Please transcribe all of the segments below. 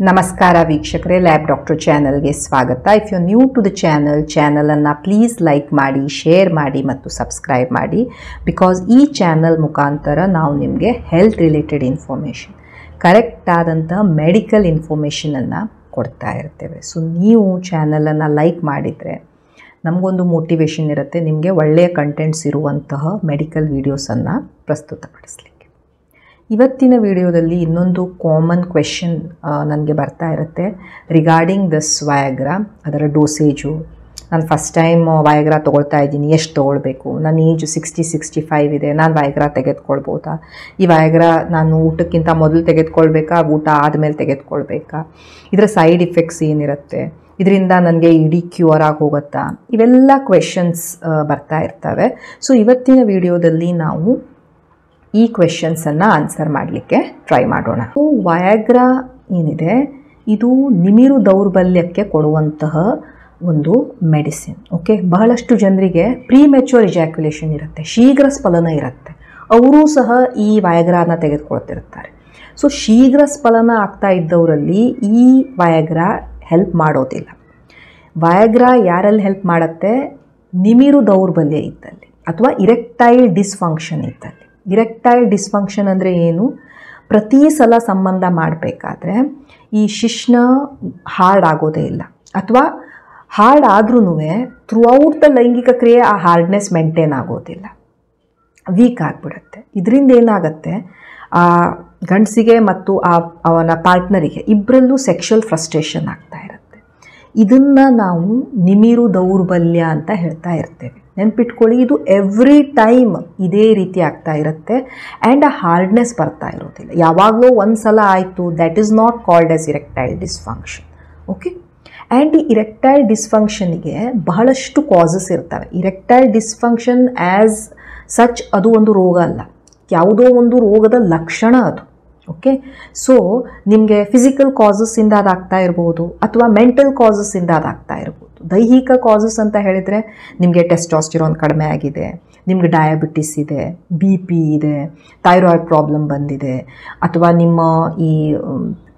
ನಮಸ್ಕಾರ ವೀಕ್ಷಕರೇ, lab doctor ಚಾನಲ್ಗೆ ಸ್ವಾಗತ. If you new to the ಚಾನಲನ್ನು ಪ್ಲೀಸ್ ಲೈಕ್ ಮಾಡಿ, ಶೇರ್ ಮಾಡಿ ಮತ್ತು ಸಬ್ಸ್ಕ್ರೈಬ್ ಮಾಡಿ. ಬಿಕಾಸ್ ಈ ಚಾನಲ್ ಮುಖಾಂತರ ನಾವು ನಿಮಗೆ ಹೆಲ್ತ್ ರಿಲೇಟೆಡ್ ಇನ್ಫಾರ್ಮೇಷನ್, ಕರೆಕ್ಟ್ ಆದಂಥ ಮೆಡಿಕಲ್ ಇನ್ಫಾರ್ಮೇಷನನ್ನು ಕೊಡ್ತಾ ಇರ್ತೇವೆ. ಸೊ ನೀವು ಚಾನಲನ್ನು ಲೈಕ್ ಮಾಡಿದರೆ ನಮಗೊಂದು ಮೋಟಿವೇಶನ್ ಇರುತ್ತೆ, ನಿಮಗೆ ಒಳ್ಳೆಯ ಕಂಟೆಂಟ್ಸ್ ಇರುವಂತಹ ಮೆಡಿಕಲ್ ವೀಡಿಯೋಸನ್ನು ಪ್ರಸ್ತುತಪಡಿಸಲಿಕ್ಕೆ. ಇವತ್ತಿನ ವಿಡಿಯೋದಲ್ಲಿ ಇನ್ನೊಂದು ಕಾಮನ್ ಕ್ವೆಶನ್ ನನಗೆ ಬರ್ತಾ ಇರುತ್ತೆ ರಿಗಾರ್ಡಿಂಗ್ ದಿಸ್ ವಯಾಗ್ರಾ, ಅದರ ಡೋಸೇಜು. ನಾನು ಫಸ್ಟ್ ಟೈಮ್ ವಯಾಗ್ರಾ ತೊಗೊಳ್ತಾ ಇದ್ದೀನಿ, ಎಷ್ಟು ತೊಗೊಳ್ಬೇಕು, ನನ್ನ ಏಜು 60-65 ಇದೆ, ನಾನು ವಯಾಗ್ರಾ ತೆಗೆದುಕೊಳ್ಬೋದಾ, ಈ ವಯಾಗ್ರಾ ನಾನು ಊಟಕ್ಕಿಂತ ಮೊದಲು ತೆಗೆದುಕೊಳ್ಬೇಕಾ, ಊಟ ಆದಮೇಲೆ ತೆಗೆದುಕೊಳ್ಬೇಕಾ, ಇದರ ಸೈಡ್ ಇಫೆಕ್ಟ್ಸ್ ಏನಿರುತ್ತೆ, ಇದರಿಂದ ನನಗೆ ಇಡೀ ಕ್ಯೂರ್ ಆಗಿ ಹೋಗುತ್ತಾ, ಇವೆಲ್ಲ ಕ್ವೆಶನ್ಸ್ ಬರ್ತಾ ಇರ್ತವೆ. ಸೊ ಇವತ್ತಿನ ವಿಡಿಯೋದಲ್ಲಿ ನಾವು ಈ ಕ್ವೆಶನ್ಸನ್ನು ಆನ್ಸರ್ ಮಾಡಲಿಕ್ಕೆ ಟ್ರೈ ಮಾಡೋಣ. ವಯಾಗ್ರಾ ಏನಿದೆ ಇದು ನಿಮಿರು ದೌರ್ಬಲ್ಯಕ್ಕೆ ಕೊಡುವಂತಹ ಒಂದು ಮೆಡಿಸಿನ್. ಓಕೆ, ಬಹಳಷ್ಟು ಜನರಿಗೆ ಪ್ರೀಮೆಚ್ಯೂರ್ ಇಜಾಕ್ಯುಲೇಷನ್ ಇರುತ್ತೆ, ಶೀಘ್ರ ಸ್ಫಲನ ಇರುತ್ತೆ, ಅವರೂ ಸಹ ಈ ವಯಾಗ್ರಾನ ತೆಗೆದುಕೊಳ್ತಿರ್ತಾರೆ. ಸೊ ಶೀಘ್ರ ಸ್ಫಲನ ಆಗ್ತಾ ಇದ್ದವರಲ್ಲಿ ಈ ವಯಾಗ್ರಾ ಹೆಲ್ಪ್ ಮಾಡೋದಿಲ್ಲ. ವಯಾಗ್ರಾ ಯಾರಲ್ಲಿ ಹೆಲ್ಪ್ ಮಾಡುತ್ತೆ? ನಿಮಿರು ದೌರ್ಬಲ್ಯ ಇದ್ದಲ್ಲಿ ಅಥವಾ ಇರೆಕ್ಟೈಲ್ ಡಿಸ್ಫಂಕ್ಷನ್ ಇದ್ದಲ್ಲಿ. ಇರೆಕ್ಟೈಲ್ ಡಿಸ್ಫಂಕ್ಷನ್ ಅಂದರೆ ಏನು? ಪ್ರತಿ ಸಲ ಸಂಬಂಧ ಮಾಡಬೇಕಾದ್ರೆ ಈ ಶಿಶ್ನ ಹಾರ್ಡ್ ಆಗೋದೇ ಇಲ್ಲ, ಅಥವಾ ಹಾರ್ಡ್ ಆದ್ರೂ ಥ್ರೂಔಟ್ ದ ಲೈಂಗಿಕ ಕ್ರಿಯೆ ಆ ಹಾರ್ಡ್ನೆಸ್ ಮೇಂಟೈನ್ ಆಗೋದಿಲ್ಲ, ವೀಕ್ ಆಗಿಬಿಡುತ್ತೆ. ಇದರಿಂದ ಏನಾಗುತ್ತೆ, ಆ ಗಂಡಸಿಗೆ ಮತ್ತು ಅವನ ಪಾರ್ಟ್ನರಿಗೆ ಇಬ್ಬರಲ್ಲೂ ಸೆಕ್ಷುವಲ್ ಫ್ರಸ್ಟ್ರೇಷನ್ ಆಗ್ತಾ ಇರುತ್ತೆ. ಇದನ್ನು ನಾವು ನಿಮಿರು ದೌರ್ಬಲ್ಯ ಅಂತ ಹೇಳ್ತಾ ಇರ್ತೇವೆ. ನೆನ್ಪಿಟ್ಕೊಳ್ಳಿ, ಇದು ಎವ್ರಿ ಟೈಮ್ ಇದೇ ರೀತಿ ಆಗ್ತಾ ಇರುತ್ತೆ ಆ್ಯಂಡ್ ಆ ಹಾರ್ಡ್ನೆಸ್ ಬರ್ತಾ ಇರೋದಿಲ್ಲ. ಯಾವಾಗಲೂ ಒಂದು ಸಲ ಆಯಿತು, that is not called as erectile dysfunction. Okay, and ಈ ಇರೆಕ್ಟೈಲ್ ಡಿಸ್ಫಂಕ್ಷನ್ಗೆ ಬಹಳಷ್ಟು ಕಾಸಸ್ ಇರ್ತವೆ. ಇರೆಕ್ಟೈಲ್ ಡಿಸ್ಫಂಕ್ಷನ್ ಆ್ಯಸ್ ಸಚ್ ಅದು ಒಂದು ರೋಗ ಅಲ್ಲ, ಯಾವುದೋ ಒಂದು ರೋಗದ ಲಕ್ಷಣ ಅದು. ಓಕೆ, ಸೊ ನಿಮಗೆ ಫಿಸಿಕಲ್ ಕಾಸಸ್ಸಿಂದ ಅದಾಗ್ತಾ ಇರ್ಬೋದು, ಅಥವಾ ಮೆಂಟಲ್ ಕಾಸಸ್ಸಿಂದ ಅದಾಗ್ತಾ ಇರ್ಬೋದು. ದೈಹಿಕ ಕಾಸಸ್ ಅಂತ ಹೇಳಿದರೆ ನಿಮಗೆ ಟೆಸ್ಟೋಸ್ಟಿರೋನ್ ಕಡಿಮೆ ಆಗಿದೆ, ನಿಮಗೆ ಡಯಾಬಿಟಿಸ್ ಇದೆ, BP ಇದೆ, ಥೈರಾಯ್ಡ್ ಪ್ರಾಬ್ಲಮ್ ಬಂದಿದೆ, ಅಥವಾ ನಿಮ್ಮ ಈ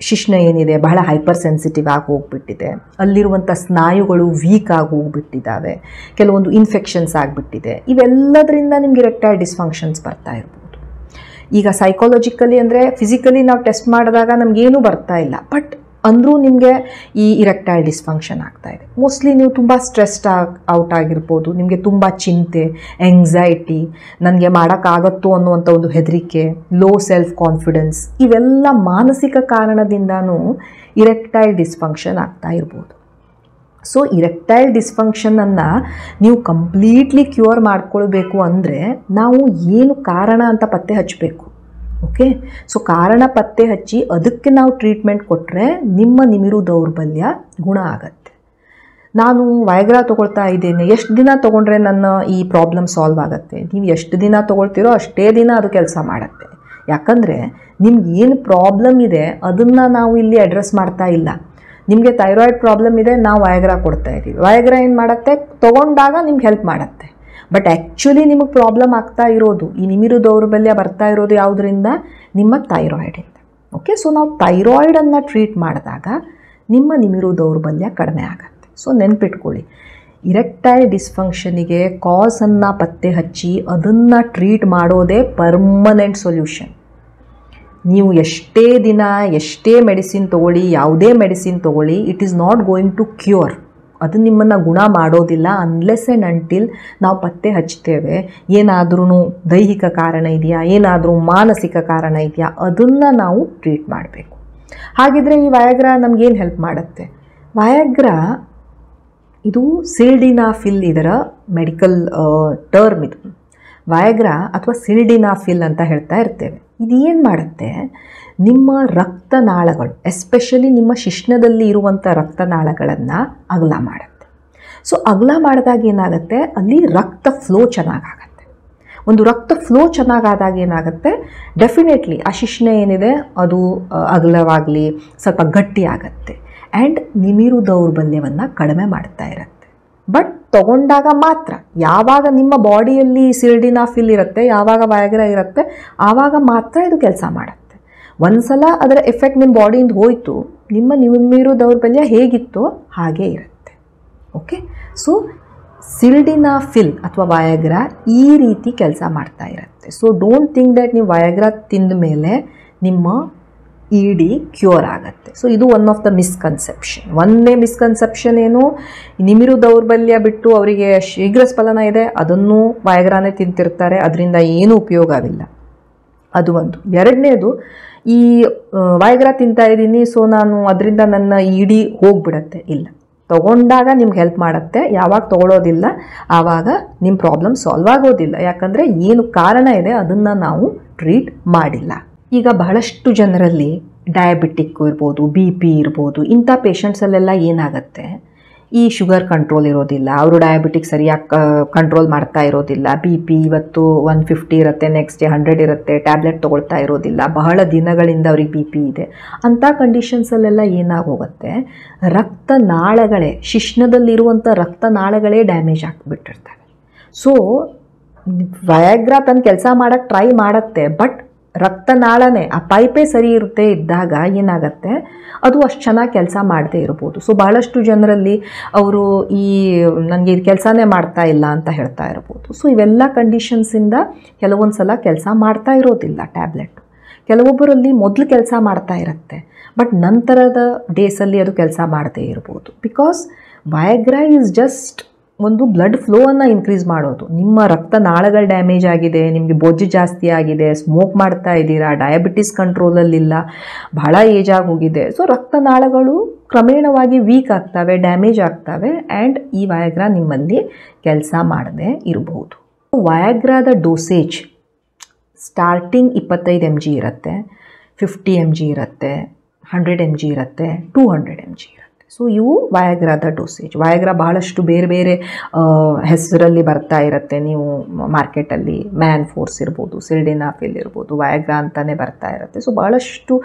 ಶಿಶ್ನ ಏನಿದೆ ಬಹಳ ಹೈಪರ್ ಸೆನ್ಸಿಟಿವ್ ಆಗಿ ಹೋಗ್ಬಿಟ್ಟಿದೆ, ಅಲ್ಲಿರುವಂಥ ಸ್ನಾಯುಗಳು ವೀಕ್ ಆಗಿ ಹೋಗ್ಬಿಟ್ಟಿದ್ದಾವೆ, ಕೆಲವೊಂದು ಇನ್ಫೆಕ್ಷನ್ಸ್ ಆಗಿಬಿಟ್ಟಿದೆ. ಇವೆಲ್ಲದರಿಂದ ನಿಮಗೆ ಇರೆಕ್ಟೈಲ್ ಡಿಸ್ಫಂಕ್ಷನ್ಸ್ ಬರ್ತಾ ಇರ್ಬೋದು. ಈಗ ಸೈಕಾಲಜಿಕಲಿ ಅಂದರೆ ಫಿಸಿಕಲಿ ನಾವು ಟೆಸ್ಟ್ ಮಾಡಿದಾಗ ನಮಗೇನೂ ಬರ್ತಾ ಇಲ್ಲ, ಬಟ್ ಅಂದರೂ ನಿಮಗೆ ಈ ಇರೆಕ್ಟೈಲ್ ಡಿಸ್ಫಂಕ್ಷನ್ ಆಗ್ತಾಯಿದೆ. ಮೋಸ್ಟ್ಲಿ ನೀವು ತುಂಬ ಸ್ಟ್ರೆಸ್ಡ್ ಔಟ್ ಆಗಿರ್ಬೋದು, ನಿಮಗೆ ತುಂಬ ಚಿಂತೆ, ಎಂಗ್ಸೈಟಿ, ನನಗೆ ಮಾಡೋಕ್ಕಾಗತ್ತೋ ಅನ್ನುವಂಥ ಒಂದು ಹೆದರಿಕೆ, ಲೋ ಸೆಲ್ಫ್ ಕಾನ್ಫಿಡೆನ್ಸ್, ಇವೆಲ್ಲ ಮಾನಸಿಕ ಕಾರಣದಿಂದನೂ ಇರೆಕ್ಟೈಲ್ ಡಿಸ್ಫಂಕ್ಷನ್ ಆಗ್ತಾ ಇರ್ಬೋದು. ಸೊ ಇರೆಕ್ಟೈಲ್ ಡಿಸ್ಫಂಕ್ಷನನ್ನು ನೀವು ಕಂಪ್ಲೀಟ್ಲಿ ಕ್ಯೂರ್ ಮಾಡ್ಕೊಳ್ಬೇಕು ಅಂದರೆ ನಾವು ಏನು ಕಾರಣ ಅಂತ ಪತ್ತೆ ಹಚ್ಚಬೇಕು. ಓಕೆ, ಸೊ ಕಾರಣ ಪತ್ತೆ ಹಚ್ಚಿ ಅದಕ್ಕೆ ನಾವು ಟ್ರೀಟ್ಮೆಂಟ್ ಕೊಟ್ಟರೆ ನಿಮ್ಮ ನಿಮಿರು ದೌರ್ಬಲ್ಯ ಗುಣ ಆಗತ್ತೆ. ನಾನು ವಯಾಗ್ರಾ ತೊಗೊಳ್ತಾ ಇದ್ದೇನೆ, ಎಷ್ಟು ದಿನ ತೊಗೊಂಡ್ರೆ ನನ್ನ ಈ ಪ್ರಾಬ್ಲಮ್ ಸಾಲ್ವ್ ಆಗುತ್ತೆ? ನೀವು ಎಷ್ಟು ದಿನ ತೊಗೊಳ್ತೀರೋ ಅಷ್ಟೇ ದಿನ ಅದು ಕೆಲಸ ಮಾಡುತ್ತೆ. ಯಾಕಂದರೆ ನಿಮ್ಗೆ ಏನು ಪ್ರಾಬ್ಲಮ್ ಇದೆ ಅದನ್ನು ನಾವು ಇಲ್ಲಿ ಅಡ್ರೆಸ್ ಮಾಡ್ತಾ ಇಲ್ಲ. ನಿಮಗೆ ಥೈರಾಯ್ಡ್ ಪ್ರಾಬ್ಲಮ್ ಇದೆ, ನಾವು ವಯಾಗ್ರಾ ಕೊಡ್ತಾ ಇದ್ದೀವಿ. ವಯಾಗ್ರಾ ಏನು ಮಾಡುತ್ತೆ? ತೊಗೊಂಡಾಗ ನಿಮ್ಗೆ ಹೆಲ್ಪ್ ಮಾಡುತ್ತೆ. ಬಟ್ ಆ್ಯಕ್ಚುಲಿ ನಿಮಗೆ ಪ್ರಾಬ್ಲಮ್ ಆಗ್ತಾ ಇರೋದು, ಈ ನಿಮಿರು ದೌರ್ಬಲ್ಯ ಬರ್ತಾ ಇರೋದು ಯಾವುದರಿಂದ? ನಿಮ್ಮ ಥೈರಾಯ್ಡಿಂದ. ಓಕೆ, ಸೊ ನಾವು ಥೈರಾಯ್ಡನ್ನು ಟ್ರೀಟ್ ಮಾಡಿದಾಗ ನಿಮ್ಮ ನಿಮಿರು ದೌರ್ಬಲ್ಯ ಕಡಿಮೆ ಆಗುತ್ತೆ. ಸೊ ನೆನ್ಪಿಟ್ಕೊಳ್ಳಿ, ಇರೆಕ್ಟೈಲ್ ಡಿಸ್ಫಂಕ್ಷನಿಗೆ ಕಾಸನ್ನು ಪತ್ತೆ ಹಚ್ಚಿ ಅದನ್ನು ಟ್ರೀಟ್ ಮಾಡೋದೇ ಪರ್ಮನೆಂಟ್ ಸೊಲ್ಯೂಷನ್. ನೀವು ಎಷ್ಟೇ ದಿನ ಎಷ್ಟೇ ಮೆಡಿಸಿನ್ ತೊಗೊಳ್ಳಿ, ಯಾವುದೇ ಮೆಡಿಸಿನ್ ತೊಗೊಳ್ಳಿ, it is not going to cure. ಅದು ನಿಮ್ಮನ್ನು ಗುಣ ಮಾಡೋದಿಲ್ಲ ಅನ್ಲೆಸ್ ಆ್ಯಂಡ್ ಅಂಟಿಲ್ ನಾವು ಪತ್ತೆ ಹಚ್ತೇವೆ ಏನಾದ್ರೂ ದೈಹಿಕ ಕಾರಣ ಇದೆಯಾ, ಏನಾದರೂ ಮಾನಸಿಕ ಕಾರಣ ಇದೆಯಾ, ಅದನ್ನು ನಾವು ಟ್ರೀಟ್ ಮಾಡಬೇಕು. ಹಾಗಿದ್ರೆ ಈ ವಯಾಗ್ರಾ ನಮಗೇನು ಹೆಲ್ಪ್ ಮಾಡುತ್ತೆ? ವಯಾಗ್ರಾ ಇದು ಸಿಲ್ಡಿನಾಫಿಲ್, ಇದರ ಮೆಡಿಕಲ್ ಟರ್ಮ್ ಇದು. ವಯಾಗ್ರಾ ಅಥವಾ ಸಿಲ್ಡಿನಾಫಿಲ್ ಅಂತ ಹೇಳ್ತಾ ಇರ್ತೇವೆ. ಇದು ಏನು ಮಾಡುತ್ತೆ? ನಿಮ್ಮ ರಕ್ತನಾಳಗಳು, ಎಸ್ಪೆಷಲಿ ನಿಮ್ಮ ಶಿಶ್ನದಲ್ಲಿ ಇರುವಂಥ ರಕ್ತನಾಳಗಳನ್ನು ಅಗಲ ಮಾಡುತ್ತೆ. ಸೊ ಅಗಲ ಮಾಡಿದಾಗ ಏನಾಗುತ್ತೆ? ಅಲ್ಲಿ ರಕ್ತ ಫ್ಲೋ ಚೆನ್ನಾಗಾಗತ್ತೆ. ಒಂದು ರಕ್ತ ಫ್ಲೋ ಚೆನ್ನಾಗಾದಾಗ ಏನಾಗುತ್ತೆ? ಡೆಫಿನೆಟ್ಲಿ ಆ ಶಿಶ್ನ ಏನಿದೆ ಅದು ಅಗಲವಾಗಲಿ ಸ್ವಲ್ಪ ಗಟ್ಟಿ ಆಗುತ್ತೆ ಆ್ಯಂಡ್ ನಿಮಿರು ದೌರ್ಬಲ್ಯವನ್ನು ಕಡಿಮೆ ಮಾಡ್ತಾ ಇರುತ್ತೆ. ಬಟ್ ತೊಗೊಂಡಾಗ ಮಾತ್ರ, ಯಾವಾಗ ನಿಮ್ಮ ಬಾಡಿಯಲ್ಲಿ ಸಿಲ್ಡಿನಾಫಿಲ್ ಇರುತ್ತೆ, ಯಾವಾಗ ವಯಾಗ್ರಾ ಇರುತ್ತೆ, ಆವಾಗ ಮಾತ್ರ ಇದು ಕೆಲಸ ಮಾಡುತ್ತೆ. ಒಂದು ಸಲ ಅದರ ಎಫೆಕ್ಟ್ ನಿಮ್ಮ ಬಾಡಿಯಿಂದ ಹೋಯಿತು, ನಿಮ್ಮ ನಿಮಿರು ದೌರ್ಬಲ್ಯ ಹೇಗಿತ್ತೋ ಹಾಗೇ ಇರುತ್ತೆ. ಓಕೆ, ಸೊ ಸಿಲ್ಡಿನಾಫಿಲ್ ಅಥವಾ ವಯಾಗ್ರಾ ಈ ರೀತಿ ಕೆಲಸ ಮಾಡ್ತಾ ಇರುತ್ತೆ. ಸೊ ಡೋಂಟ್ ಥಿಂಕ್ ದ್ಯಾಟ್ ನೀವು ವಯಾಗ್ರಾ ತಿಂದ ಮೇಲೆ ನಿಮ್ಮ ED ಕ್ಯೂರ್ ಆಗುತ್ತೆ. ಸೊ ಇದು ಒನ್ ಆಫ್ ದ ಮಿಸ್ಕನ್ಸೆಪ್ಷನ್. ಒಂದೇ ಮಿಸ್ಕನ್ಸೆಪ್ಷನ್ ಏನು, ನಿಮಿರು ದೌರ್ಬಲ್ಯ ಬಿಟ್ಟು ಅವರಿಗೆ ಶೀಘ್ರ ಸ್ಫಲನ ಇದೆ, ಅದನ್ನು ವಯಾಗ್ರಾನೇ ತಿಂತಿರ್ತಾರೆ, ಅದರಿಂದ ಏನೂ ಉಪಯೋಗವಿಲ್ಲ. ಅದು ಒಂದು. ಎರಡನೇದು, ಈ ವಯಾಗ್ರಾ ತಿಂತಾ ಇದ್ದೀನಿ ಸೊ ನಾನು ಅದರಿಂದ ನನ್ನ ED ಹೋಗ್ಬಿಡತ್ತೆ. ಇಲ್ಲ, ತೊಗೊಂಡಾಗ ನಿಮ್ಗೆ ಹೆಲ್ಪ್ ಮಾಡುತ್ತೆ. ಯಾವಾಗ ತೊಗೊಳೋದಿಲ್ಲ ಆವಾಗ ನಿಮ್ಮ ಪ್ರಾಬ್ಲಮ್ ಸಾಲ್ವ್ ಆಗೋದಿಲ್ಲ. ಯಾಕಂದರೆ ಏನು ಕಾರಣ ಇದೆ ಅದನ್ನು ನಾವು ಟ್ರೀಟ್ ಮಾಡಿಲ್ಲ. ಈಗ ಬಹಳಷ್ಟು ಜನರಲ್ಲಿ ಡಯಾಬಿಟಿಕ್ಕು ಇರ್ಬೋದು, BP ಇರ್ಬೋದು, ಇಂಥ ಪೇಷಂಟ್ಸಲ್ಲೆಲ್ಲ ಏನಾಗುತ್ತೆ, ಈ ಶುಗರ್ ಕಂಟ್ರೋಲ್ ಇರೋದಿಲ್ಲ, ಅವರು ಡಯಾಬಿಟಿಕ್ ಸರಿಯಾಗಿ ಕಂಟ್ರೋಲ್ ಮಾಡ್ತಾ ಇರೋದಿಲ್ಲ, BP ಇವತ್ತು 150 ಇರುತ್ತೆ, ನೆಕ್ಸ್ಟ್ ಡೇ 100 ಇರುತ್ತೆ, ಟ್ಯಾಬ್ಲೆಟ್ ತೊಗೊಳ್ತಾ ಇರೋದಿಲ್ಲ, ಬಹಳ ದಿನಗಳಿಂದ ಅವ್ರಿಗೆ BP ಇದೆ. ಅಂಥ ಕಂಡೀಷನ್ಸಲ್ಲೆಲ್ಲ ಏನಾಗೋಗುತ್ತೆ, ರಕ್ತನಾಳಗಳೇ, ಶಿಶ್ನದಲ್ಲಿರುವಂಥ ರಕ್ತನಾಳಗಳೇ ಡ್ಯಾಮೇಜ್ ಆಗಿಬಿಟ್ಟಿರ್ತವೆ. ಸೊ ವಯಾಗ್ರಾ ತನ್ನ ಕೆಲಸ ಮಾಡೋಕ್ಕೆ ಟ್ರೈ ಮಾಡುತ್ತೆ, ಬಟ್ ರಕ್ತನಾಳನೇ, ಆ ಪೈಪೇ ಸರಿ ಇರುತ್ತೆ ಇದ್ದಾಗ ಏನಾಗುತ್ತೆ, ಅದು ಅಷ್ಟು ಚೆನ್ನಾಗಿ ಕೆಲಸ ಮಾಡದೇ ಇರ್ಬೋದು. ಸೊ ಭಾಳಷ್ಟು ಜನರಲ್ಲಿ ಅವರು ನನಗೆ ಇದು ಕೆಲಸನೇ ಮಾಡ್ತಾ ಇಲ್ಲ ಅಂತ ಹೇಳ್ತಾ ಇರ್ಬೋದು. ಸೊ ಇವೆಲ್ಲ ಕಂಡೀಷನ್ಸಿಂದ ಕೆಲವೊಂದು ಸಲ ಕೆಲಸ ಮಾಡ್ತಾ ಇರೋದಿಲ್ಲ ಟ್ಯಾಬ್ಲೆಟ್. ಕೆಲವೊಬ್ಬರಲ್ಲಿ ಮೊದಲು ಕೆಲಸ ಮಾಡ್ತಾ ಇರುತ್ತೆ, ಬಟ್ ನಂತರದ ಡೇಸಲ್ಲಿ ಅದು ಕೆಲಸ ಮಾಡದೇ ಇರ್ಬೋದು. ಬಿಕಾಸ್ ವಯಾಗ್ರಾ ಈಸ್ ಜಸ್ಟ್ ಒಂದು ಬ್ಲಡ್ ಫ್ಲೋವನ್ನು ಇನ್ಕ್ರೀಸ್ ಮಾಡೋದು. ನಿಮ್ಮ ರಕ್ತನಾಳಗಳು ಡ್ಯಾಮೇಜ್ ಆಗಿದೆ, ನಿಮಗೆ ಬೊಜ್ಜು ಜಾಸ್ತಿ ಆಗಿದೆ, ಸ್ಮೋಕ್ ಮಾಡ್ತಾ ಇದ್ದೀರಾ, ಡಯಾಬಿಟಿಸ್ ಕಂಟ್ರೋಲಲ್ಲಿಲ್ಲ, ಬಹಳ ಏಜ್ ಆಗಿ ಹೋಗಿದೆ. ಸೊ ರಕ್ತನಾಳಗಳು ಕ್ರಮೇಣವಾಗಿ ವೀಕ್ ಆಗ್ತವೆ, ಡ್ಯಾಮೇಜ್ ಆಗ್ತವೆ, ಆ್ಯಂಡ್ ಈ ವಯಾಗ್ರಾ ನಿಮ್ಮಲ್ಲಿ ಕೆಲಸ ಮಾಡದೇ ಇರಬಹುದು. ವಯಾಗ್ರಾದ ಡೋಸೇಜ್ ಸ್ಟಾರ್ಟಿಂಗ್ 25 mg ಇರುತ್ತೆ, 50 mg ಇರುತ್ತೆ, 100 mg ಇರುತ್ತೆ, 200 mg ಇರುತ್ತೆ. ಸೊ ಇವು ವಯಾಗ್ರಾದ ಡೋಸೇಜ್. ವಯಾಗ್ರಾ ಬಹಳಷ್ಟು ಬೇರೆ ಬೇರೆ ಹೆಸರಲ್ಲಿ ಬರ್ತಾ ಇರುತ್ತೆ. ನೀವು ಮಾರ್ಕೆಟಲ್ಲಿ ಮ್ಯಾನ್ ಫೋರ್ಸ್ ಇರ್ಬೋದು, ಸಿಲ್ಡಿನಾಫಿಲ್ ಇರ್ಬೋದು, ವಯಾಗ್ರಾ ಅಂತಲೇ ಬರ್ತಾ ಇರುತ್ತೆ. ಸೊ ಭಾಳಷ್ಟು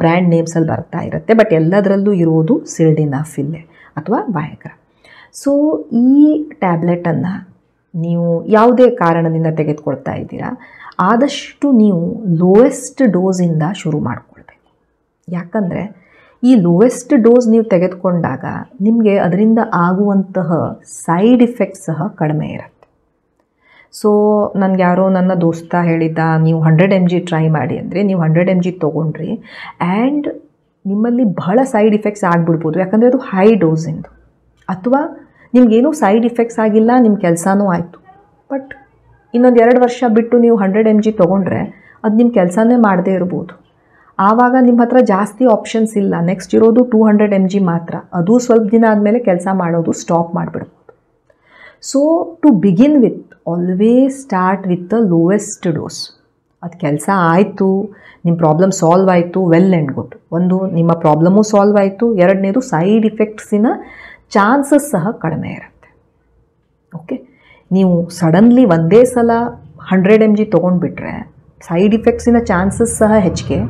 ಬ್ರ್ಯಾಂಡ್ ನೇಮ್ಸಲ್ಲಿ ಬರ್ತಾ ಇರುತ್ತೆ, ಬಟ್ ಎಲ್ಲದರಲ್ಲೂ ಇರೋದು ಸಿಲ್ಡಿನಾಫಿಲ್ಲೇ ಅಥವಾ ವಯಾಗ್ರಾ. ಸೊ ಈ ಟ್ಯಾಬ್ಲೆಟನ್ನು ನೀವು ಯಾವುದೇ ಕಾರಣದಿಂದ ತೆಗೆದುಕೊಳ್ತಾ ಇದ್ದೀರಾ, ಆದಷ್ಟು ನೀವು ಲೋಯೆಸ್ಟ್ ಡೋಸಿಂದ ಶುರು ಮಾಡಿಕೊಳ್ಬೇಕು. ಯಾಕಂದರೆ ಈ ಲೋಯೆಸ್ಟ್ ಡೋಸ್ ನೀವು ತೆಗೆದುಕೊಂಡಾಗ ನಿಮಗೆ ಅದರಿಂದ ಆಗುವಂತಹ ಸೈಡ್ ಇಫೆಕ್ಟ್ಸ್ ಸಹ ಕಡಿಮೆ ಇರುತ್ತೆ. ಸೊ ನನಗೆ ಯಾರೋ ನನ್ನ ದೋಸ್ತ ಹೇಳಿದ್ದ, ನೀವು 100 mg ಟ್ರೈ ಮಾಡಿ ಅಂದರೆ, ನೀವು 100 mg ತೊಗೊಂಡ್ರಿ ಆ್ಯಂಡ್ ನಿಮ್ಮಲ್ಲಿ ಬಹಳ ಸೈಡ್ ಇಫೆಕ್ಟ್ಸ್ ಆಗಿಬಿಡ್ಬೋದು. ಯಾಕಂದರೆ ಅದು ಹೈ ಡೋಸಿಂದು. ಅಥವಾ ನಿಮಗೇನೂ ಸೈಡ್ ಇಫೆಕ್ಟ್ಸ್ ಆಗಿಲ್ಲ, ನಿಮ್ಮ ಕೆಲಸನೂ ಆಯಿತು, ಬಟ್ ಇನ್ನೊಂದು 2 ವರ್ಷ ಬಿಟ್ಟು ನೀವು 100 mg ತೊಗೊಂಡ್ರೆ ಅದು ನಿಮ್ಮ ಕೆಲಸನೇ ಮಾಡದೇ ಇರ್ಬೋದು. ಆವಾಗ ನಿಮ್ಮ ಹತ್ರ ಜಾಸ್ತಿ ಆಪ್ಷನ್ಸ್ ಇಲ್ಲ, ನೆಕ್ಸ್ಟ್ ಇರೋದು 200 mg ಮಾತ್ರ. ಅದು ಸ್ವಲ್ಪ ದಿನ ಆದಮೇಲೆ ಕೆಲಸ ಮಾಡೋದು ಸ್ಟಾಪ್ ಮಾಡಿಬಿಡ್ಬೋದು. So to begin with, always start with the lowest dose. ಅದು ಕೆಲಸ ಆಯಿತು, ನಿಮ್ಮ ಪ್ರಾಬ್ಲಮ್ ಸಾಲ್ವ್ ಆಯಿತು, ವೆಲ್ ಆ್ಯಂಡ್ ಗುಡ್. ಒಂದು, ನಿಮ್ಮ ಪ್ರಾಬ್ಲಮ್ಮು ಸಾಲ್ವ್ ಆಯಿತು. ಎರಡನೇದು, ಸೈಡ್ ಇಫೆಕ್ಟ್ಸಿನ ಚಾನ್ಸಸ್ ಸಹ ಕಡಿಮೆ ಇರುತ್ತೆ. ಓಕೆ, ನೀವು ಸಡನ್ಲಿ ಒಂದೇ ಸಲ 100 mg ತೊಗೊಂಡ್ಬಿಟ್ರೆ ಸೈಡ್ ಇಫೆಕ್ಟ್ಸಿನ ಚಾನ್ಸಸ್ ಸಹ ಹೆಚ್ಚಿಗೆ.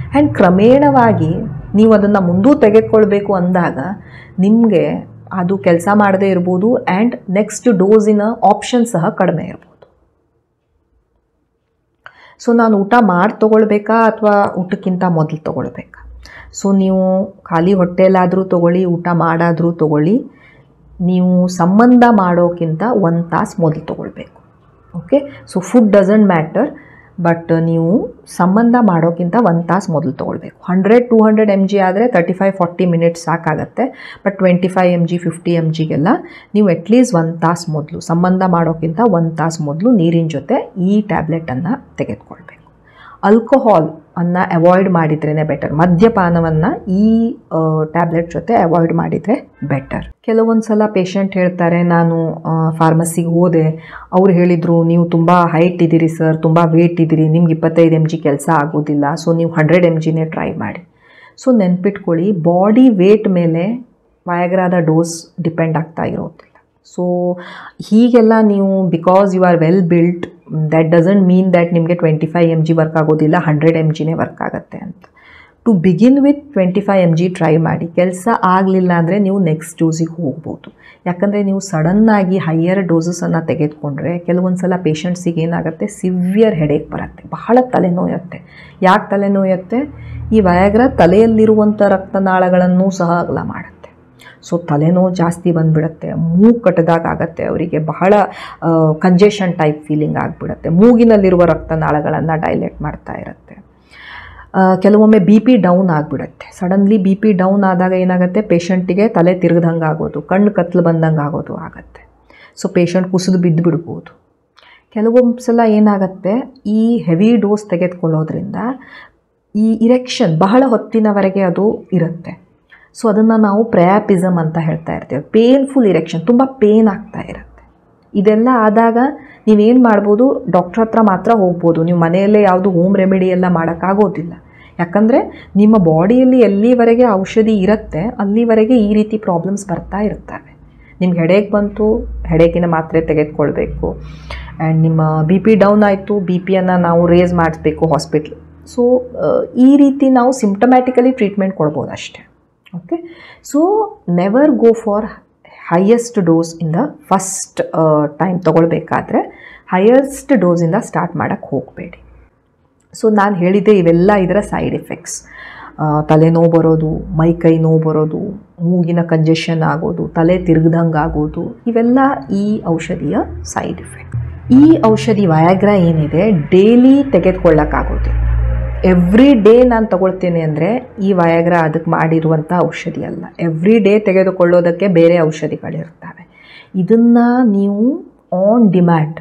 ಆ್ಯಂಡ್ ಕ್ರಮೇಣವಾಗಿ ನೀವು ಅದನ್ನು ಮುಂದೂ ತೆಗೆದುಕೊಳ್ಬೇಕು ಅಂದಾಗ ನಿಮಗೆ ಅದು ಕೆಲಸ ಮಾಡದೇ ಇರ್ಬೋದು, ಆ್ಯಂಡ್ ನೆಕ್ಸ್ಟ್ ಡೋಸಿನ ಆಪ್ಷನ್ ಸಹ ಕಡಿಮೆ ಇರ್ಬೋದು. ಸೊ ನಾನು ಊಟ ಮಾಡಿ ತೊಗೊಳ್ಬೇಕಾ ಅಥವಾ ಊಟಕ್ಕಿಂತ ಮೊದಲು ತೊಗೊಳ್ಬೇಕಾ? ಸೊ ನೀವು ಖಾಲಿ ಹೊಟ್ಟೆಲಾದರೂ ತೊಗೊಳ್ಳಿ, ಊಟ ಮಾಡಾದರೂ ತೊಗೊಳ್ಳಿ, ನೀವು ಸಂಬಂಧ ಮಾಡೋಕ್ಕಿಂತ 1 ತಾಸು ಮೊದಲು ತೊಗೊಳ್ಬೇಕು. Okay, so food doesn't matter, but ನೀವು ಸಂಬಂಧ ಮಾಡೋಕ್ಕಿಂತ 1 ತಾಸು ಮೊದಲು ತೊಗೊಳ್ಬೇಕು. 100-200 mg ಆದರೆ 35-40 ಮಿನಿಟ್ಸ್ ಸಾಕಾಗತ್ತೆ. ಬಟ್ 25 mg 50 mgಗೆಲ್ಲ ನೀವು ಅಟ್ಲೀಸ್ಟ್ 1 ತಾಸು ಮೊದಲು, ಸಂಬಂಧ ಮಾಡೋಕ್ಕಿಂತ 1 ತಾಸು ಮೊದಲು ನೀರಿನ ಜೊತೆ ಈ ಟ್ಯಾಬ್ಲೆಟನ್ನು ತೆಗೆದುಕೊಳ್ಬೇಕು. ಆಲ್ಕೋಹಾಲ್ ಅನ್ನು ಅವಾಯ್ಡ್ ಮಾಡಿದ್ರೇ ಬೆಟರ್. ಮದ್ಯಪಾನವನ್ನು ಈ ಟ್ಯಾಬ್ಲೆಟ್ ಜೊತೆ ಅವಾಯ್ಡ್ ಮಾಡಿದರೆ ಬೆಟರ್. ಕೆಲವೊಂದು ಸಲ ಪೇಷಂಟ್ ಹೇಳ್ತಾರೆ, ನಾನು ಫಾರ್ಮಸಿಗೆ ಹೋದೆ, ಅವ್ರು ಹೇಳಿದರು ನೀವು ತುಂಬ ಹೈಟ್ ಇದ್ದೀರಿ ಸರ್, ತುಂಬ ವೇಟ್ ಇದ್ದೀರಿ, ನಿಮ್ಗೆ 25 mg ಕೆಲಸ ಆಗೋದಿಲ್ಲ, ಸೊ ನೀವು 100 mgನೇ ಟ್ರೈ ಮಾಡಿ. ಸೊ ನೆನ್ಪಿಟ್ಕೊಳ್ಳಿ, ಬಾಡಿ ವೇಟ್ ಮೇಲೆ ವಯಾಗ್ರಾದ ಡೋಸ್ ಡಿಪೆಂಡ್ ಆಗ್ತಾ ಇರೋದಿಲ್ಲ. ಸೊ ಹೀಗೆಲ್ಲ ನೀವು because you are well built, that doesn't mean that ನಿಮಗೆ 25 mg ವರ್ಕ್ ಆಗೋದಿಲ್ಲ, 100 mgನೇ ವರ್ಕ್ ಆಗುತ್ತೆ ಅಂತ. To begin with 25 mg try ಮಾಡಿ. ಕೆಲಸ ಆಗಲಿಲ್ಲ ಅಂದರೆ ನೀವು ನೆಕ್ಸ್ಟ್ ಡೋಸಿಗೆ ಹೋಗ್ಬೋದು. ಯಾಕಂದರೆ ನೀವು ಸಡನ್ನಾಗಿ ಹೈಯರ್ ಡೋಸಸನ್ನು ತೆಗೆದುಕೊಂಡ್ರೆ ಕೆಲವೊಂದು ಸಲ ಪೇಷಂಟ್ಸಿಗೆ ಏನಾಗುತ್ತೆ, ಸಿವಿಯರ್ ಹೆಡೇಕ್ ಬರುತ್ತೆ, ಬಹಳ ತಲೆನೋಯುತ್ತೆ. ಯಾಕೆ ತಲೆನೋಯುತ್ತೆ? ಈ ವಯಾಗ್ರಾ ತಲೆಯಲ್ಲಿರುವಂಥ ರಕ್ತನಾಳಗಳನ್ನು ಸಹ ಅಗಲ ಮಾಡುತ್ತೆ. ಸೊ ತಲೆನೋವು ಜಾಸ್ತಿ ಬಂದುಬಿಡುತ್ತೆ, ಮೂಗು ಕಟ್ಟದಾಗ ಆಗುತ್ತೆ ಅವರಿಗೆ, ಬಹಳ ಕಂಜೆಷನ್ ಟೈಪ್ ಫೀಲಿಂಗ್ ಆಗಿಬಿಡುತ್ತೆ, ಮೂಗಿನಲ್ಲಿರುವ ರಕ್ತನಾಳಗಳನ್ನು ಡೈಲೇಟ್ ಮಾಡ್ತಾ ಇರುತ್ತೆ. ಕೆಲವೊಮ್ಮೆ ಬಿ ಪಿ ಡೌನ್ ಆಗಿಬಿಡುತ್ತೆ. ಸಡನ್ಲಿ ಬಿ ಪಿ ಡೌನ್ ಆದಾಗ ಏನಾಗುತ್ತೆ, ಪೇಷಂಟಿಗೆ ತಲೆ ತಿರುಗ್ದಂಗೆ ಆಗೋದು, ಕಣ್ಣು ಕತ್ಲು ಬಂದಂಗೆ ಆಗೋದು ಆಗುತ್ತೆ. ಸೊ ಪೇಷಂಟ್ ಕುಸಿದು ಬಿದ್ದು ಬಿಡ್ಬೋದು. ಕೆಲವೊಂದು ಸಲ ಏನಾಗುತ್ತೆ, ಈ ಹೆವಿ ಡೋಸ್ ತೆಗೆದುಕೊಳ್ಳೋದ್ರಿಂದ ಈ ಇರೆಕ್ಷನ್ ಬಹಳ ಹೊತ್ತಿನವರೆಗೆ ಅದು ಇರುತ್ತೆ. ಸೊ ಅದನ್ನು ನಾವು ಪ್ರಯಾಪಿಸಮ್ ಅಂತ ಹೇಳ್ತಾ ಇರ್ತೇವೆ. ಪೇನ್ಫುಲ್ ಇರೆಕ್ಷನ್, ತುಂಬ ಪೇನ್ ಆಗ್ತಾ ಇರುತ್ತೆ. ಇದೆಲ್ಲ ಆದಾಗ ನೀವೇನು ಮಾಡ್ಬೋದು, ಡಾಕ್ಟ್ರ್ ಹತ್ರ ಮಾತ್ರ ಹೋಗ್ಬೋದು. ನೀವು ಮನೆಯಲ್ಲೇ ಯಾವುದು ಹೋಮ್ ರೆಮಿಡಿ ಎಲ್ಲ ಮಾಡೋಕ್ಕಾಗೋದಿಲ್ಲ. ಯಾಕಂದರೆ ನಿಮ್ಮ ಬಾಡಿಯಲ್ಲಿ ಎಲ್ಲಿವರೆಗೆ ಔಷಧಿ ಇರುತ್ತೆ ಅಲ್ಲಿವರೆಗೆ ಈ ರೀತಿ ಪ್ರಾಬ್ಲಮ್ಸ್ ಬರ್ತಾ ಇರ್ತವೆ. ನಿಮ್ಗೆ ಹೆಡೇಕ್ ಬಂತು, ಹೆಡೇಕಿನ ಮಾತ್ರೆ ತೆಗೆದುಕೊಳ್ಬೇಕು. ಆ್ಯಂಡ್ ನಿಮ್ಮ ಬಿ ಪಿ ಡೌನ್ ಆಯಿತು, ಬಿ ಪಿಯನ್ನು ನಾವು ರೇಸ್ ಮಾಡಿಸ್ಬೇಕು ಹಾಸ್ಪಿಟ್ಲ್. ಸೊ ಈ ರೀತಿ ನಾವು ಸಿಂಪ್ಟಮ್ಯಾಟಿಕಲಿ ಟ್ರೀಟ್ಮೆಂಟ್ ಕೊಡ್ಬೋದು ಅಷ್ಟೇ. Okay, so never go for highest dose in the first time ತೊಗೊಳ್ಬೇಕಾದ್ರೆ ಹೈಯೆಸ್ಟ್ ಡೋಸಿಂದ ಸ್ಟಾರ್ಟ್ ಮಾಡೋಕ್ಕೆ ಹೋಗಬೇಡಿ. ಸೊ ನಾನು ಹೇಳಿದ್ದೆ ಇವೆಲ್ಲ ಇದರ ಸೈಡ್ ಎಫೆಕ್ಟ್ಸ್. ತಲೆನೋವು ಬರೋದು, ಮೈಕೈ ನೋವು ಬರೋದು, ಮೂಗಿನ ಕಂಜೆಷನ್ ಆಗೋದು, ತಲೆ ತಿರುಗ್ದಂಗೆ ಆಗೋದು, ಇವೆಲ್ಲ ಈ ಔಷಧಿಯ ಸೈಡ್ ಎಫೆಕ್ಟ್. ಈ ಔಷಧಿ ವಯಾಗ್ರಾ ಏನಿದೆ ಡೈಲಿ ತೆಗೆದುಕೊಳ್ಳೋಕ್ಕಾಗೋದಿಲ್ಲ. ಎವ್ರಿ ಡೇ ನಾನು ತಗೊಳ್ತೀನಿ ಅಂದರೆ ಈ ವಯಾಗ್ರಾ ಅದಕ್ಕೆ ಮಾಡಿರುವಂಥ ಔಷಧಿ ಅಲ್ಲ. ಎವ್ರಿ ಡೇ ತೆಗೆದುಕೊಳ್ಳೋದಕ್ಕೆ ಬೇರೆ ಔಷಧಿಗಳಿರ್ತವೆ. ಇದನ್ನು ನೀವು ಆನ್ ಡಿಮ್ಯಾಂಡ್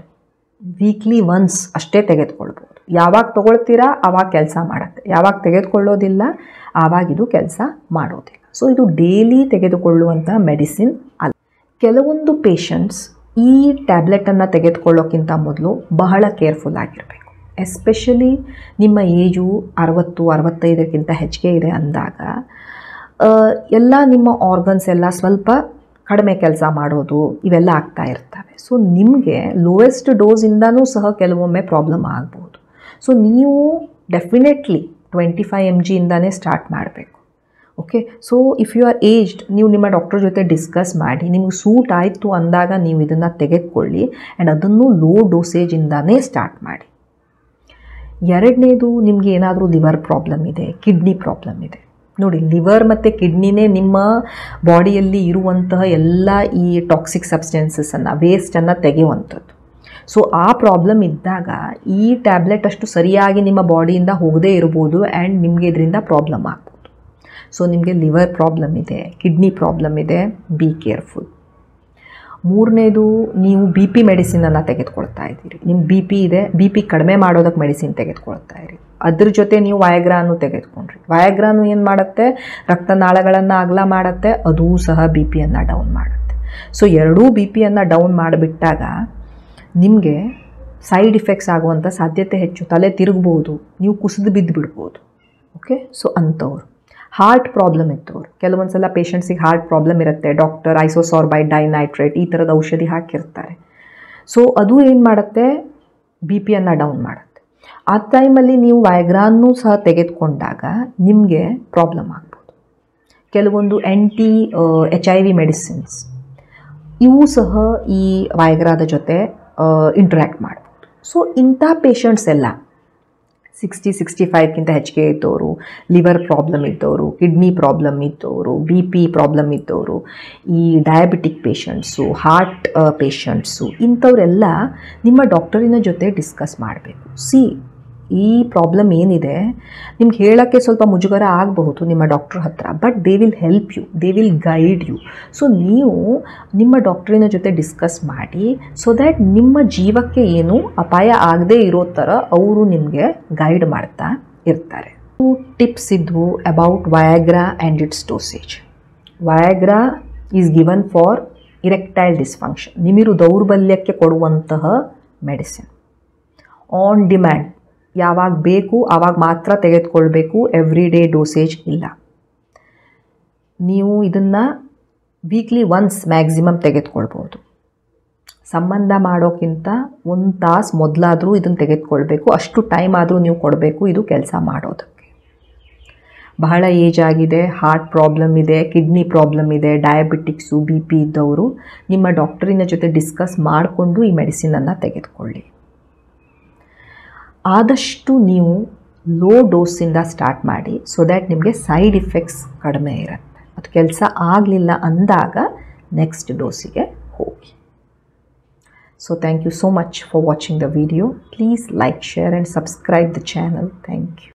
ವೀಕ್ಲಿ ಒನ್ಸ್ ಅಷ್ಟೇ ತೆಗೆದುಕೊಳ್ಬೋದು. ಯಾವಾಗ ತೊಗೊಳ್ತೀರಾ ಆವಾಗ ಕೆಲಸ ಮಾಡುತ್ತೆ, ಯಾವಾಗ ತೆಗೆದುಕೊಳ್ಳೋದಿಲ್ಲ ಆವಾಗ ಇದು ಕೆಲಸ ಮಾಡೋದಿಲ್ಲ. ಸೊ ಇದು ಡೈಲಿ ತೆಗೆದುಕೊಳ್ಳುವಂಥ ಮೆಡಿಸಿನ್ ಅಲ್ಲ. ಕೆಲವೊಂದು ಪೇಷಂಟ್ಸ್ ಈ ಟ್ಯಾಬ್ಲೆಟನ್ನು ತೆಗೆದುಕೊಳ್ಳೋಕ್ಕಿಂತ ಮೊದಲು ಬಹಳ ಕೇರ್ಫುಲ್ ಆಗಿರಬೇಕು. ಎಸ್ಪೆಷಲಿ ನಿಮ್ಮ ಏಜು 60-65ಕ್ಕಿಂತ ಹೆಚ್ಚಿಗೆ ಇದೆ ಅಂದಾಗ ಎಲ್ಲ ನಿಮ್ಮ ಆರ್ಗನ್ಸ್ ಎಲ್ಲ ಸ್ವಲ್ಪ ಕಡಿಮೆ ಕೆಲಸ ಮಾಡೋದು ಇವೆಲ್ಲ ಆಗ್ತಾ ಇರ್ತವೆ. ಸೊ ನಿಮಗೆ ಲೋಯೆಸ್ಟ್ ಡೋಸಿಂದನೂ ಸಹ ಕೆಲವೊಮ್ಮೆ ಪ್ರಾಬ್ಲಮ್ ಆಗ್ಬೋದು. ಸೊ ನೀವು ಡೆಫಿನೆಟ್ಲಿ 25 mg ಇಂದಾನೇ ಸ್ಟಾರ್ಟ್ ಮಾಡಬೇಕು. Okay, so if you are aged, ನೀವು ನಿಮ್ಮ ಡಾಕ್ಟರ್ ಜೊತೆ ಡಿಸ್ಕಸ್ ಮಾಡಿ ನಿಮಗೆ ಸೂಟ್ ಆಯಿತು ಅಂದಾಗ ನೀವು ಇದನ್ನು ತೆಗೆದುಕೊಳ್ಳಿ. ಆ್ಯಂಡ್ ಅದನ್ನು ಲೋ ಡೋಸೇಜಿಂದಾನೇ ಸ್ಟಾರ್ಟ್ ಮಾಡಿ. ಎರಡನೇದು, ನಿಮಗೆ ಏನಾದರೂ ಲಿವರ್ ಪ್ರಾಬ್ಲಮ್ ಇದೆ, ಕಿಡ್ನಿ ಪ್ರಾಬ್ಲಮ್ ಇದೆ. ನೋಡಿ, ಲಿವರ್ ಮತ್ತು ಕಿಡ್ನಿನೇ ನಿಮ್ಮ ಬಾಡಿಯಲ್ಲಿ ಇರುವಂತಹ ಎಲ್ಲ ಈ ಟಾಕ್ಸಿಕ್ ಸಬ್ಸ್ಟೆನ್ಸಸನ್ನು, ವೇಸ್ಟನ್ನು ತೆಗೆಯುವಂಥದ್ದು. ಸೊ ಆ ಪ್ರಾಬ್ಲಮ್ ಇದ್ದಾಗ ಈ ಟ್ಯಾಬ್ಲೆಟ್ ಅಷ್ಟು ಸರಿಯಾಗಿ ನಿಮ್ಮ ಬಾಡಿಯಿಂದ ಹೋಗದೇ ಇರ್ಬೋದು ಆ್ಯಂಡ್ ನಿಮಗೆ ಇದರಿಂದ ಪ್ರಾಬ್ಲಮ್ ಆಗ್ಬೋದು. ಸೊ ನಿಮಗೆ ಲಿವರ್ ಪ್ರಾಬ್ಲಮ್ ಇದೆ, ಕಿಡ್ನಿ ಪ್ರಾಬ್ಲಮ್ ಇದೆ, ಬಿ ಕೇರ್ಫುಲ್. ಮೂರನೇದು, ನೀವು ಬಿ ಪಿ ಮೆಡಿಸಿನನ್ನು ತೆಗೆದುಕೊಳ್ತಾ ಇದ್ದೀರಿ, ನಿಮ್ಮ ಬಿ ಪಿ ಇದೆ, ಬಿ ಪಿ ಕಡಿಮೆ ಮಾಡೋದಕ್ಕೆ ಮೆಡಿಸಿನ್ ತೆಗೆದುಕೊಳ್ತಾ ಇರಿ. ಅದ್ರ ಜೊತೆ ನೀವು ವಯಾಗ್ರಾನು ತೆಗೆದುಕೊಂಡ್ರಿ. ವಯಾಗ್ರಾನು ಏನು ಮಾಡುತ್ತೆ, ರಕ್ತನಾಳಗಳನ್ನು ಅಗಲ ಮಾಡುತ್ತೆ, ಅದೂ ಸಹ ಬಿ ಪಿಯನ್ನು ಡೌನ್ ಮಾಡುತ್ತೆ. ಸೊ ಎರಡೂ ಬಿ ಪಿಯನ್ನು ಡೌನ್ ಮಾಡಿಬಿಟ್ಟಾಗ ನಿಮಗೆ ಸೈಡ್ ಇಫೆಕ್ಟ್ಸ್ ಆಗುವಂಥ ಸಾಧ್ಯತೆ ಹೆಚ್ಚು. ತಲೆ ತಿರುಗ್ಬೋದು, ನೀವು ಕುಸಿದು ಬಿದ್ದು ಬಿಡ್ಬೋದು. ಓಕೆ, ಸೊ ಅಂಥವ್ರು. ಹಾರ್ಟ್ ಪ್ರಾಬ್ಲಮ್ ಇದ್ದವರು, ಕೆಲವೊಂದು ಸಲ ಪೇಷಂಟ್ಸಿಗೆ ಹಾರ್ಟ್ ಪ್ರಾಬ್ಲಮ್ ಇರುತ್ತೆ, ಡಾಕ್ಟರ್ ಐಸೋಸಾರ್ಬೈಡ್ ಡೈನೈಟ್ರೇಟ್ ಈ ಥರದ ಔಷಧಿ ಹಾಕಿರ್ತಾರೆ. ಸೊ ಅದು ಏನು ಮಾಡುತ್ತೆ, ಬಿ ಪಿಯನ್ನು ಡೌನ್ ಮಾಡುತ್ತೆ. ಆ ಟೈಮಲ್ಲಿ ನೀವು ವಯಾಗ್ರಾನೂ ಸಹ ತೆಗೆದುಕೊಂಡಾಗ ನಿಮಗೆ ಪ್ರಾಬ್ಲಮ್ ಆಗ್ಬೋದು. ಕೆಲವೊಂದು HIV ಮೆಡಿಸಿನ್ಸ್ ಇವು ಸಹ ಈ ವಯಾಗ್ರಾದ ಜೊತೆ ಇಂಟ್ರ್ಯಾಕ್ಟ್ ಮಾಡ್ಬೋದು. ಸೊ ಇಂಥ ಪೇಷಂಟ್ಸ್ ಎಲ್ಲ 60-65ಕ್ಕಿಂತ ಹೆಚ್ಚಿಗೆ ಇದ್ದವರು, ಲಿವರ್ ಪ್ರಾಬ್ಲಮ್ ಇದ್ದವರು, ಕಿಡ್ನಿ ಪ್ರಾಬ್ಲಮ್ ಇದ್ದವರು, ಬಿ ಪಿ ಪ್ರಾಬ್ಲಮ್ ಇದ್ದವರು, ಈ ಡಯಾಬಿಟಿಕ್ ಪೇಷಂಟ್ಸು, ಹಾರ್ಟ್ ಪೇಷಂಟ್ಸು, ಇಂಥವರೆಲ್ಲ ನಿಮ್ಮ ಡಾಕ್ಟರಿನ ಜೊತೆ ಡಿಸ್ಕಸ್ ಮಾಡಬೇಕು. ಈ ಪ್ರಾಬ್ಲಮ್ ಏನಿದೆ ನಿಮ್ಗೆ ಹೇಳೋಕ್ಕೆ ಸ್ವಲ್ಪ ಮುಜುಗರ ಆಗಬಹುದು ನಿಮ್ಮ ಡಾಕ್ಟ್ರ್ ಹತ್ರ, but they will help you, they will guide you. So ನೀವು ನಿಮ್ಮ ಡಾಕ್ಟ್ರಿನ ಜೊತೆ ಡಿಸ್ಕಸ್ ಮಾಡಿ, ಸೊ ದ್ಯಾಟ್ ನಿಮ್ಮ ಜೀವಕ್ಕೆ ಏನು ಅಪಾಯ ಆಗದೇ ಇರೋ ಥರ ಅವರು ನಿಮಗೆ ಗೈಡ್ ಮಾಡ್ತಾ ಇರ್ತಾರೆ. ಟಿಪ್ಸ್ ಇದ್ವು about Viagra and its dosage. Viagra is given for erectile dysfunction, ನಿಮಿರು ದೌರ್ಬಲ್ಯಕ್ಕೆ ಕೊಡುವಂತಹ ಮೆಡಿಸಿನ್. ಆನ್ ಡಿಮ್ಯಾಂಡ್, ಯಾವಾಗ ಬೇಕು ಆವಾಗ ಮಾತ್ರ ತೆಗೆದುಕೊಳ್ಬೇಕು, ಎವ್ರಿ ಡೇ ಡೋಸೇಜ್ ಇಲ್ಲ. ನೀವು ಇದನ್ನು ವೀಕ್ಲಿ ಒನ್ಸ್ ಮ್ಯಾಕ್ಸಿಮಮ್ ತೆಗೆದುಕೊಳ್ಬೋದು. ಸಂಬಂಧ ಮಾಡೋಕ್ಕಿಂತ 1 ತಾಸು ಮೊದಲಾದರೂ ಇದನ್ನು ತೆಗೆದುಕೊಳ್ಬೇಕು, ಅಷ್ಟು ಟೈಮ್ ಆದರೂ ನೀವು ಕೊಡಬೇಕು ಇದು ಕೆಲಸ ಮಾಡೋದಕ್ಕೆ. ಬಹಳ ಏಜ್ ಆಗಿದೆ, ಹಾರ್ಟ್ ಪ್ರಾಬ್ಲಮ್ ಇದೆ, ಕಿಡ್ನಿ ಪ್ರಾಬ್ಲಮ್ ಇದೆ, ಡಯಾಬಿಟಿಕ್ಸು, ಬಿ ಪಿ ಇದ್ದವರು ನಿಮ್ಮ ಡಾಕ್ಟರಿನ ಜೊತೆ ಡಿಸ್ಕಸ್ ಮಾಡಿಕೊಂಡು ಈ ಮೆಡಿಸಿನನ್ನು ತೆಗೆದುಕೊಳ್ಳಿ. ಆದಷ್ಟು ನೀವು ಲೋ ಡೋಸಿಂದ ಸ್ಟಾರ್ಟ್ ಮಾಡಿ, ಸೊ ದ್ಯಾಟ್ ನಿಮಗೆ ಸೈಡ್ ಇಫೆಕ್ಟ್ಸ್ ಕಡಿಮೆ ಇರುತ್ತೆ. ಅದು ಕೆಲಸ ಆಗಲಿಲ್ಲ ಅಂದಾಗ ನೆಕ್ಸ್ಟ್ ಡೋಸಿಗೆ ಹೋಗಿ. So thank you so much for watching the video. Please like, share and subscribe the channel. Thank you.